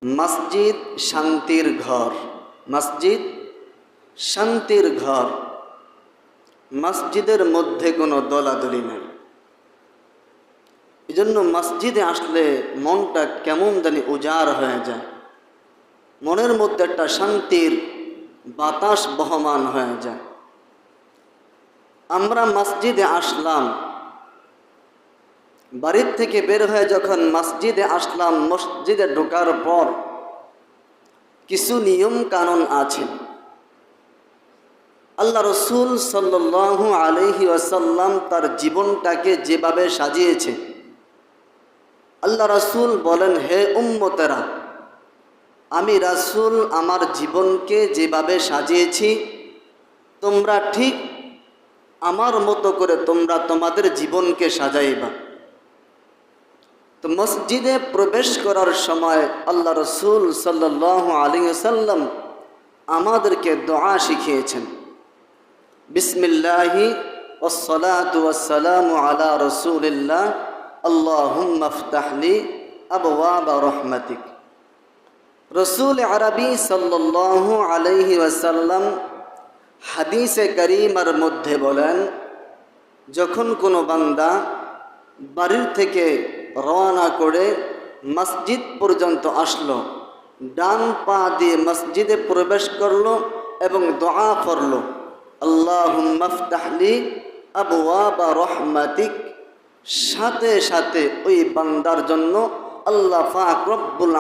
মসজিদ শান্তির ঘর। মসজিদ শান্তির ঘর। মসজিদের মধ্যে কোনো দলাদলি নেই। এজন্য মসজিদে আসলে মনটা কেমন জানি উজাড় হয়ে যায়, মনের মধ্যে একটা শান্তির বাতাস বহমান হয়ে যায়। আমরা মসজিদে আসলাম, বাড়ির থেকে বের হয়ে যখন মসজিদে আসলাম, মসজিদে ঢোকার পর কিছু নিয়ম কানুন আছে। আল্লাহ রসুল সাল্লাল্লাহু আলাইহি ওয়াসাল্লাম তার জীবনটাকে যেভাবে সাজিয়েছে, আল্লাহ রসুল বলেন, হে উম্মতেরা, আমি রাসূল আমার জীবনকে যেভাবে সাজিয়েছি তোমরা ঠিক আমার মতো করে তোমরা তোমাদের জীবনকে সাজাইবা। তো মসজিদে প্রবেশ করার সময় আল্লাহ রসুল সাল্লাল্লাহু আলাইহি ওয়াসাল্লাম আমাদেরকে দোয়া শিখিয়েছেন। বিসমিল্লাহি ওয়াসসালাতু ওয়াসসালামু আলা রাসূলিল্লাহ আল্লাহুম্মা ইফতাহলি আবওয়াবা রাহমাতিক। রসুল আরবি সাল্লাল্লাহু আলাইহি ওয়াসাল্লাম হাদিসে কারীমার মধ্যে বলেন, যখন কোনো বান্দা বাড়ির থেকে রওনা করে মসজিদ পর্যন্ত আসলো, ডান পা দিয়ে মসজিদে প্রবেশ করলো এবং দোয়া পড়লো, আল্লাহুম্মা ইফতাহলি আবওয়াবা রাহমাতিক, সাথে সাথে ওই বান্দার জন্য আল্লাহ পাক রব্বুল